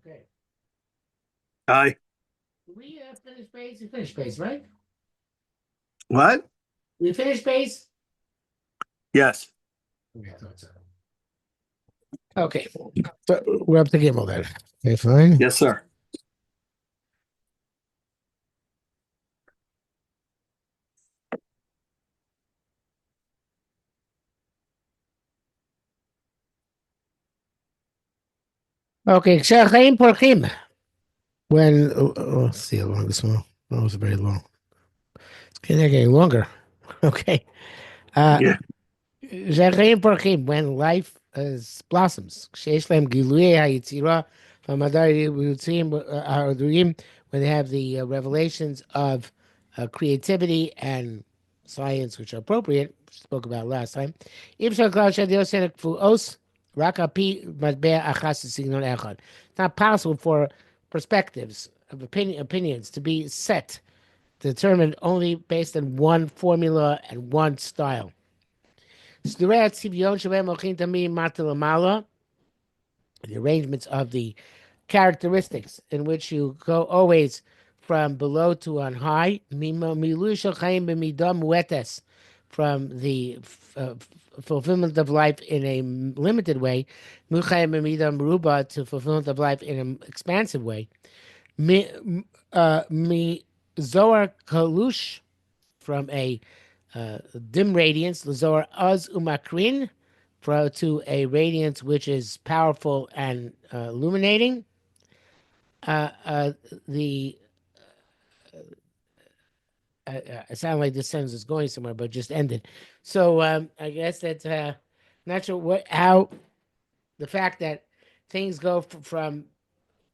Okay. Aye. We finished base. We finished base, right? What? We finished base. Yes. Okay, I thought so. Okay. So we're up to Gimel then. Okay, fine. Yes, sir. Okay, Kshachaim Porchim. When let's see how long this one. That was very long. It's getting longer. Okay. Uh Yeah. Kshachaim Porchim, when life blossoms. Kshesh Lem Gilui HaYitzirah Hamadar Yutzim Hadurim, when they have the revelations of creativity and science, which are appropriate, which we spoke about last time. It's not possible for perspectives of opinions to be set, determined only based on one formula and one style. The arrangements of the characteristics in which you go always from below to on high, from the fulfillment of life in a limited way, to fulfillment of life in an expansive way. Zohar kalush, from a dim radiance, Zohar az umakrin, to a radiance which is powerful and illuminating. Uh, uh, the It sounded like this sentence is going somewhere, but just ended. So I guess that not sure how the fact that things go from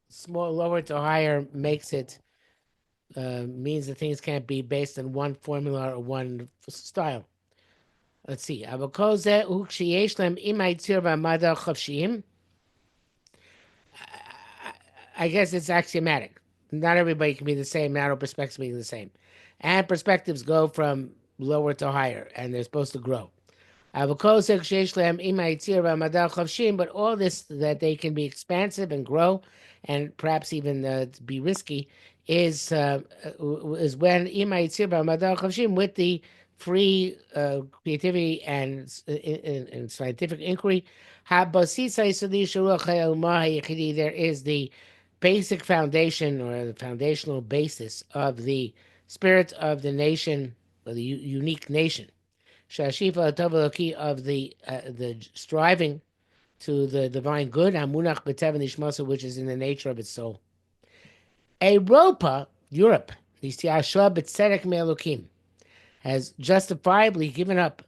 small lower to higher makes it means that things can't be based on one formula or one style. Let's see. I guess it's axiomatic. Not everybody can be the same. Not all perspectives can be the same. And perspectives go from lower to higher, and they're supposed to grow. But all this that they can be expansive and grow, and perhaps even be risky, is when with the free creativity and scientific inquiry. There is the basic foundation, or the foundational basis of the spirit of the nation, or the unique nation. Shashifa Tovaloki, of the striving to the divine good, Hamunach B'Tev Nishmasa, which is in the nature of its soul. Europa, Europe, Nistiashua B'Tzedek Me'elokim, has justifiably given up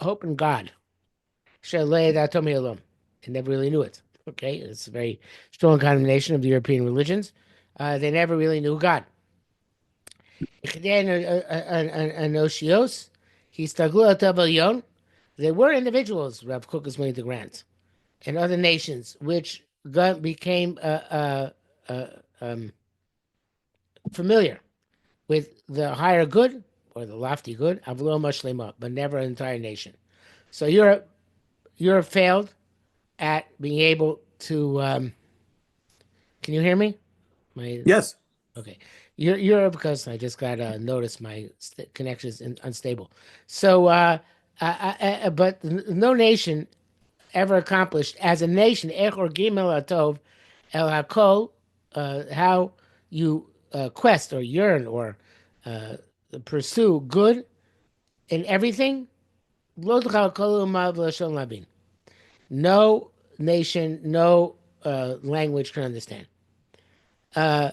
hope in God. Shalei Datomi Alom. They never really knew it. Okay, it's a very strong condemnation of the European religions. They never really knew God. Anoshios, Histaglu Atabalyon. There were individuals, Rav Kook is willing to grant, in other nations, which became familiar with the higher good, or the lofty good, Avlo Mashlema, but never an entire nation. So Europe failed at being able to. Can you hear me? My Yes. Okay. Europe, because I just got notice my connection is unstable. So, but no nation ever accomplished as a nation, Ech or Gimel Atov El Hakol, how you quest or yearn or uh, pursue good in everything. Lo t'chal kol u'ma v'lashon labin. No nation, no language can understand. Uh,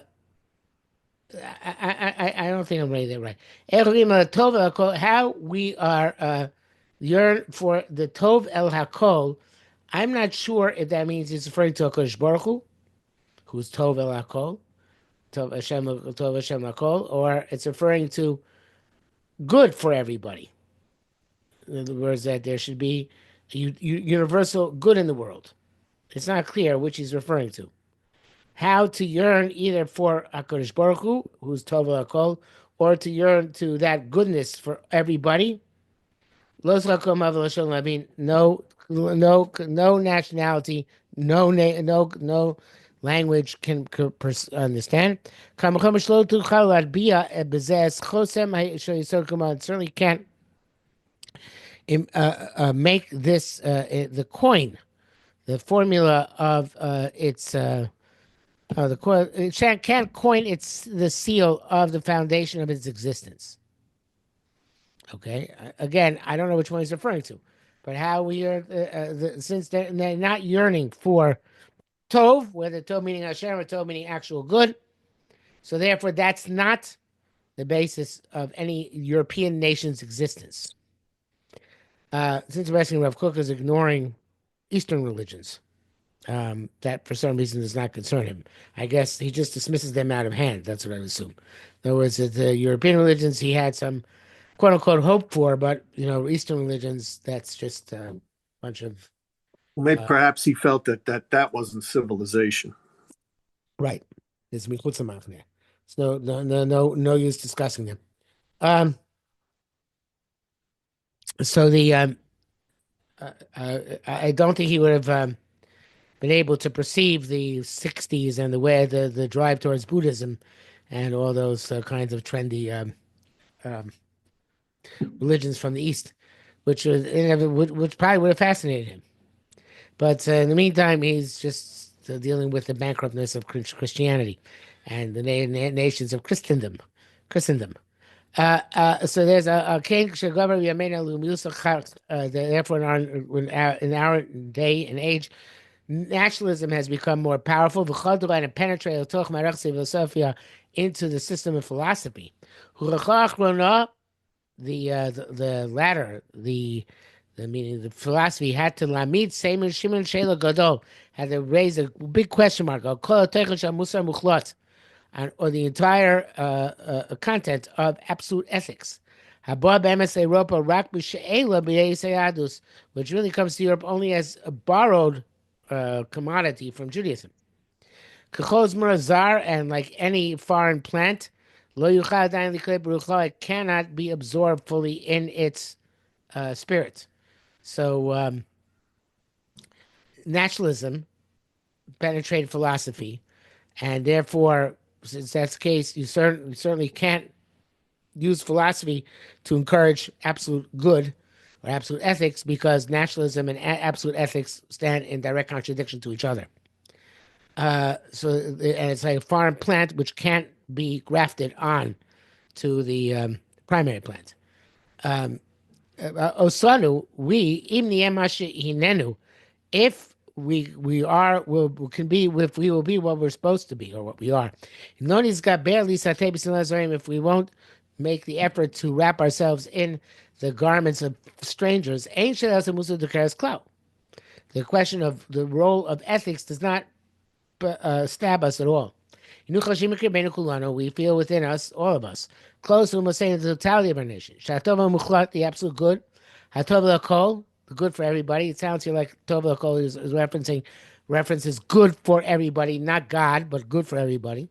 I don't think I'm ready there right. Elohim al tov el hakol, how we are yearn for the tov el hakol. I'm not sure if that means it's referring to HaKadosh Baruch Hu, who's tov el hakol, tov Hashem hakol, or it's referring to good for everybody. In other words, that there should be universal good in the world. It's not clear which he's referring to. How to yearn either for HaKadosh Baruch Hu, who's Tov HaKol, or to yearn to that goodness for everybody. No nationality, no language can understand. Certainly can't make this the coin, the formula of its the coin. It can't coin its the seal of the foundation of its existence. Okay, again, I don't know which one he's referring to, but how we are since they're not yearning for Tov, whether Tov meaning Hashem or Tov meaning actual good. So therefore, that's not the basis of any European nation's existence. It's interesting Rav Kook is ignoring Eastern religions. That for some reason does not concern him. I guess he just dismisses them out of hand. That's what I would assume. In other words, the European religions he had some quote unquote hope for, but Eastern religions, that's just a bunch of Well, maybe uh, perhaps he felt that wasn't civilization. right. There's michutzah there. It's no use discussing them. Um, so I don't think he would have been able to perceive the '60s and the way the drive towards Buddhism and all those kinds of trendy um, religions from the East, which was which probably would have fascinated him. But in the meantime, he's just dealing with the bankruptness of Christianity and the nations of Christendom. Christendom. So there's a king Shagover Yamena Lumusach. Therefore, in our day and age, nationalism has become more powerful. V'chadura and penetrated philosophy into the system of philosophy. The latter, the meaning the philosophy had to lamid Seimer Shimon Shela Gadol had to raise a big question mark on kol musar muchlot or the entire content of absolute ethics. Haba bemes Europa rak b'she'ela b'yei which really comes to Europe only as a borrowed commodity from Judaism. Kachos murazar and like any foreign plant, lo yuchal adayin liklei berucho, it cannot be absorbed fully in its spirit. So naturalism penetrated philosophy, and therefore, since that's the case, you certainly can't use philosophy to encourage absolute good or absolute ethics because nationalism and absolute ethics stand in direct contradiction to each other. And it's like a foreign plant which can't be grafted on to the primary plant. Um, Osanu, we imni hinenu, if we are we can be if we will be what we're supposed to be or what we are. Nobody's got barely if we won't make the effort to wrap ourselves in the garments of strangers. The question of the role of ethics does not stab us at all. We feel within us, all of us, close to saying the totality of our nation. The absolute good. The good for everybody. It sounds here like Tov Lakol is references good for everybody, not God, but good for everybody.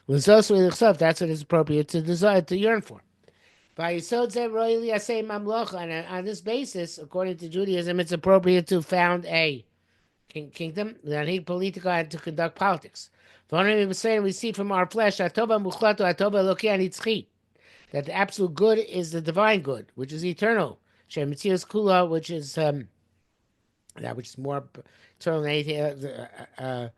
That's what is appropriate to desire to yearn for. And on this basis, according to Judaism, it's appropriate to found a kingdom, and to conduct politics. We see from our flesh that the absolute good is the divine good, which is eternal. Which is that which is more eternal than anything. Well,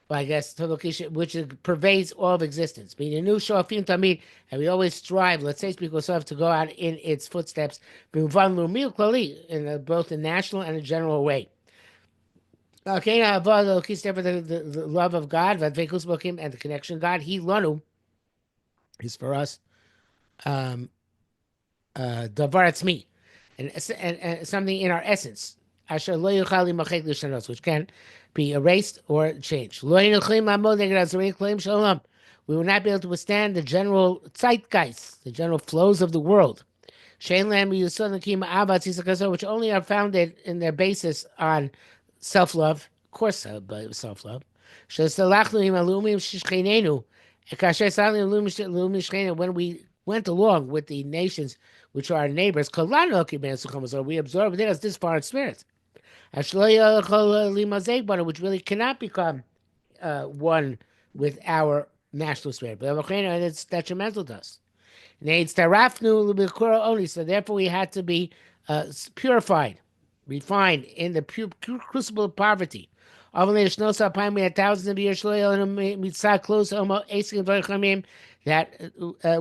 I guess which pervades all of existence. Being a new shofim tamid, and we always strive. Let's say because we have to go out in its footsteps. In both a national and a general way. Okay, now the love of God, and the connection of God. He lanu is for us. Um, Davar atzmi, and something in our essence, asher lo yuchal limachek l'shanos, which can be erased or changed. Lo yinuchlim amod neged azarim klaim shalom. We will not be able to withstand the general zeitgeist, the general flows of the world. Shein lam yusod nakim avat tzisakaso, which only are founded in their basis on self-love, of course, self-love. Shesalachnu im alumim shishchinenu, kasher salim alumim shishchinenu, when we went along with the nations which are our neighbors, we absorb within us this foreign spirit, which really cannot become one with our national spirit. But it's detrimental to us. Needs tarafnu l'bikura only. So therefore, we had to be purified, refined in the crucible of poverty. That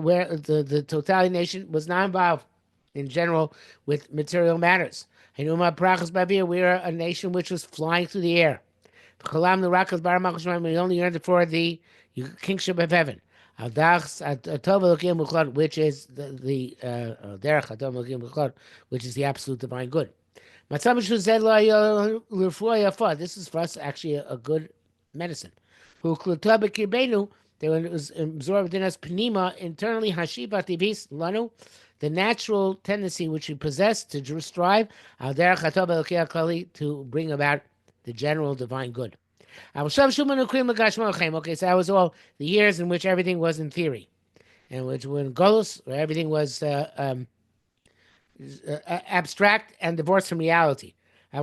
where the totality nation was not involved in general with material matters. We are a nation which was flying through the air. Cholam the Rakas Bar Malchus we only yearned for the kingship of heaven. Al Dachs at Tov Elokim Muchlad, which is the Derech Tov Elokim Muchlad, which is the absolute divine good. Matzah Mishu Zed Lo L'Refuah Yafa. This is for us actually a good medicine. Who Kluta B'Kirbenu, that when it was absorbed within us, Pnima, internally Hashiva Tivis Lanu, the natural tendency which we possess to strive, Al Derech Tov Elokim Klali, to bring about the general divine good. Okay, so that was all the years in which everything was in theory, and which when Golos, where everything was abstract and divorced from reality. Now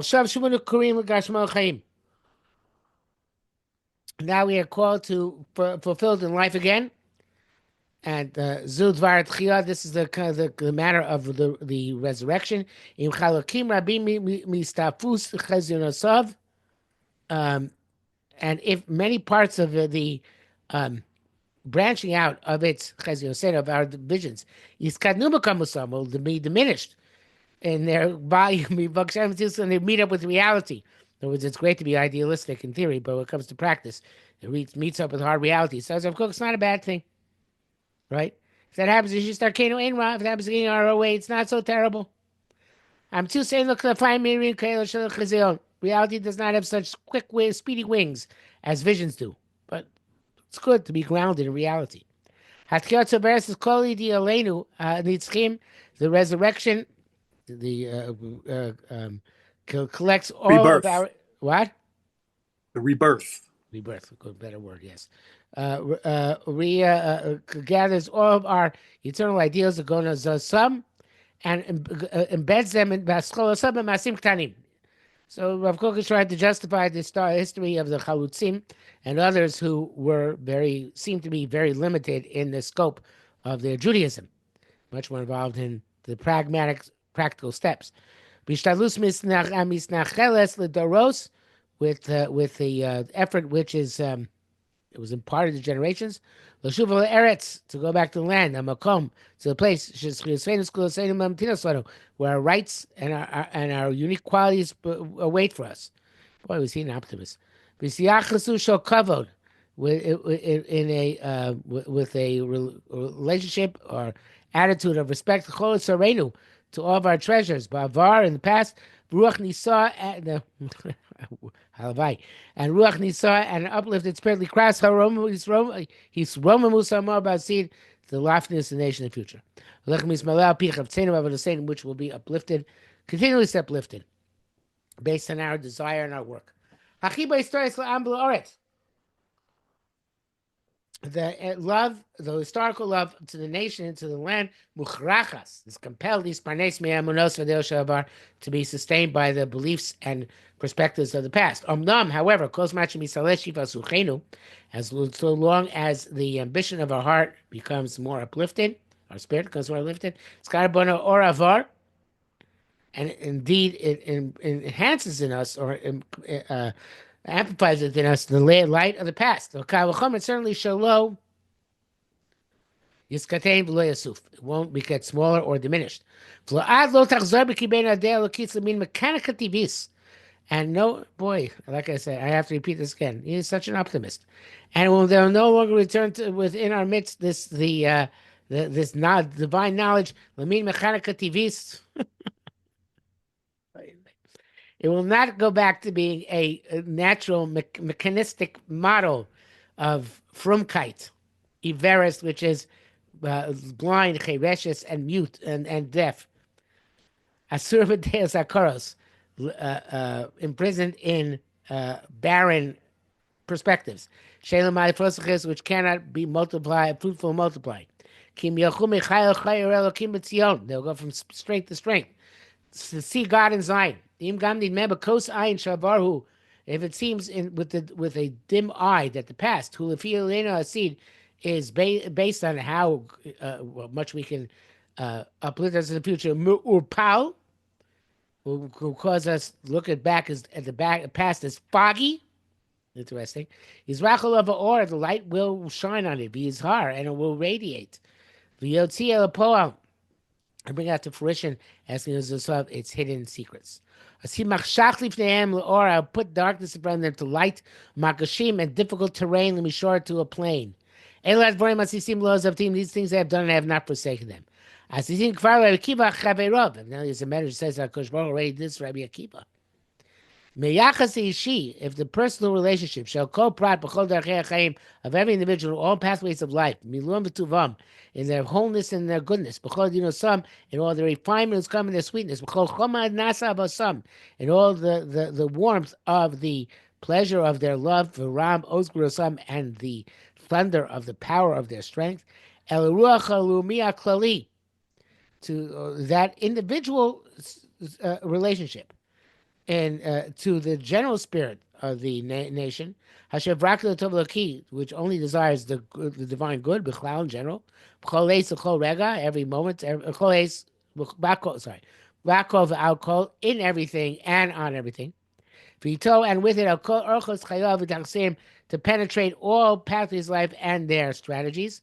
we are called to fulfilled in life again. And Zudvar Tchiyah, this is the matter of the resurrection. Im Chalokim Rabim Mistafus Chazionosav. And if many parts of the branching out of its of our visions is will be diminished in their volume, and they meet up with reality. In other words, it's great to be idealistic in theory, but when it comes to practice, it meets up with hard reality. So, of course, it's not a bad thing, right? If that happens, you should start Kano Enra. If that happens in our way, it's not so terrible. I'm too saying, look, reality does not have such quick, speedy wings as visions do, but it's good to be grounded in reality. The resurrection, collects all of Rebirth. our what? The rebirth. Rebirth, a better word, yes. Gathers all of our eternal ideals, the gonas some, and embeds them in Baschol and Masim Ktanim. So Rav Kook is trying to justify the history of the Chalutzim and others who seemed to be very limited in the scope of their Judaism, much more involved in the practical steps. Bishtadlus misnacheles l'doros, with the effort which is it was imparted to generations. L'shuva Eretz, to go back to the land, a makom, to the place where our rights and our unique qualities await for us. Boy, was he an optimist. V'siyachasu shel kavod, with a relationship or attitude of respect to all of our treasures, Bavar in the past, Ruach Nisa and Halavai, and Ruach Nisa and uplifted spirit Likras he's Roma Musa Basid, the loftiness of the nation in the future. Which will be uplifted, continuously uplifted, based on our desire and our work. The love, the historical love to the nation and to the land, muchrachas, is compelled to be sustained by the beliefs and perspectives of the past. However, as so long as the ambition of our heart becomes more uplifted, our spirit becomes more uplifted, and indeed it enhances in us or amplifies within us the light of the past. Certainly Shalom Yiskatain v'lo yasuf. It won't get smaller or diminished. And no, boy, like I said, I have to repeat this again. He is such an optimist, and they'll no longer return to within our midst this divine knowledge. Lamin mechanika tivis. It will not go back to being a natural mechanistic model of frumkeit, iverist, which is blind, chereshes, and mute and deaf. Asur v'deus akaros, imprisoned in barren perspectives. Shelamai fosachis, which cannot be fruitful multiplied. Kim yochum echayel chayer elokim b'tzion. They'll go from strength to strength. To see God in Zion. Im gam nidmeh b'kos ayin shavarhu If it seems with a dim eye that the past, Hulafilena seed, is based on how much we can uplift us in the future, Urpal will cause us look back as at the back past as foggy. Interesting. Yizrachol of or the light will shine on it, be Yizhar, and it will radiate. V'yotzi el poam, and bring out to fruition, asking us to solve its hidden secrets. I'll put darkness in front of them to light, makashim, and difficult terrain, let me shore to a plain. These things I have done and I have not forsaken them. As you think, now there's a message that says that Kosh Baruch already did this, Rabbi Akiva. If the personal relationship shall co-prat of every individual, all pathways of life, in their wholeness and their goodness, some in all the refinements come in their sweetness, in all the warmth of the pleasure of their love, and the thunder of the power of their strength, to that individual relationship and to the general spirit of the nation, which only desires the divine good, b'chlal in general, every moment, sorry, in everything and on everything, and with it, to penetrate all pathways of life and their strategies.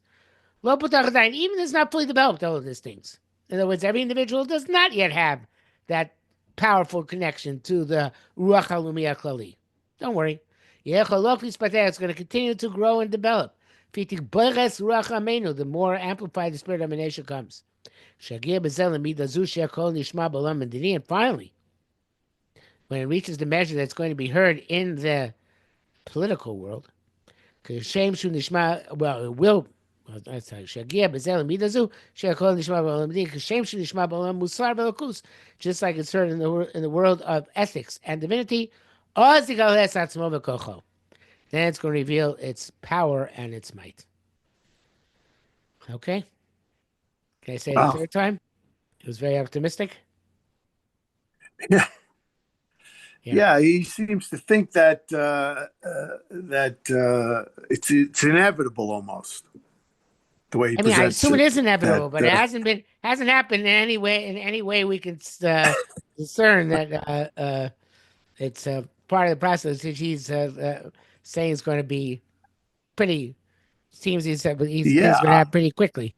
Lo putach even is not fully developed, all of these things. In other words, every individual does not yet have that powerful connection to the Ruach HaLumi HaKlali. Don't worry. It's going to continue to grow and develop. The more amplified the spirit of a nation comes. And finally, when it reaches the measure that's going to be heard in the political world, כשם שהוא נשמע, well, it will, שיגיע בזה למידה זו, שהכל נשמע בעולם דין, כשם שהוא נשמע בעולם מוסר ואלוקות, just like it's heard in the world of ethics and divinity, אז יגלה עצמו וכוחו. Then it's going to reveal its power and its might. Okay? Can I say it a Wow. third time? It was very optimistic. Yeah. Yeah. Yeah, he seems to think that it's inevitable almost the way he I mean, I presents assume it it. is inevitable, That but it hasn't happened in any way. In any way, we can discern that it's part of the process. He's saying it's going to be pretty. Seems he said, but he's things going to yeah, happen pretty quickly.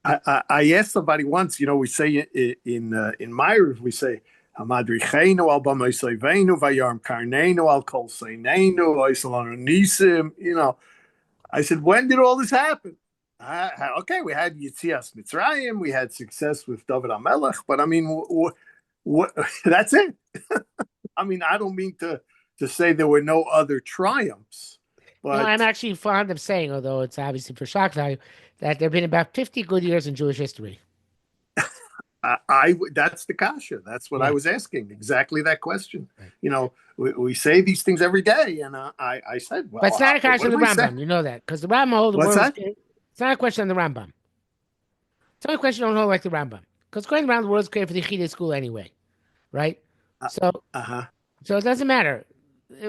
I asked somebody once. We say in Myriv we say Hamadricheinu al b'moisevenu vayarm karneinu al kol seineinu oisalanu nisim. I said, when did all this happen? Okay, we had Yitzias Mitzrayim, we had success with David HaMelech, but I mean, that's it. I mean, I don't mean to say there were no other triumphs, No, I'm but actually fond of saying, although it's obviously for shock value, that there have been about 50 good years in Jewish history. that's the kasha. That's what I Yeah. was asking. Exactly that question. Right. We say these things every day, and I said, well, But it's not a what question do of the we say? Rambam. You know that. Because the Rambam holds the What's world is that? created. It's not a question on the Rambam. It's not a question on hold like the Rambam. Because according to the Rambam, the world is created for the Chida school anyway. Right? Uh So huh. so it doesn't matter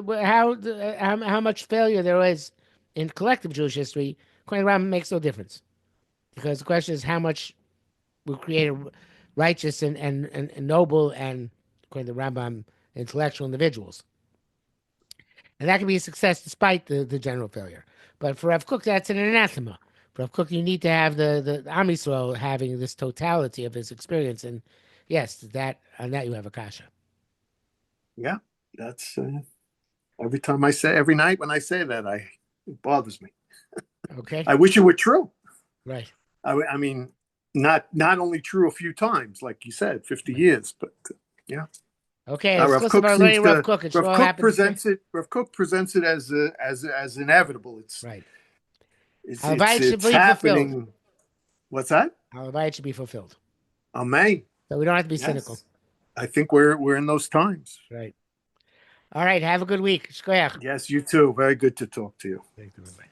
how much failure there is in collective Jewish history. According to the Rambam, makes no difference. Because the question is how much we created righteous and noble and, according to the Rambam, intellectual individuals. And that can be a success despite the general failure. But for Rav Kook, that's an anathema. For Rav Kook, you need to have the Am Yisrael having this totality of his experience. And yes, that on that you have a kasha. Yeah, that's every night when I say that, it bothers me. Okay? I wish it were true. Right. I mean, not only true a few times, like you said, 50 Right. years, but yeah. Okay, Rav exclusive Kook about seems learning Rav to Kook. It should Rav all Kook happen. presents it. Rav Kook presents it as inevitable. Right. It's Halavai it's should it's be fulfilled. happening. What's that? Halavai should be fulfilled. Amen. So we don't have to be cynical. Yes, I think we're in those times. Right. All right. Have a good week. Shkoyach. Yes, you too. Very good to talk to you. Thank you. Bye-bye.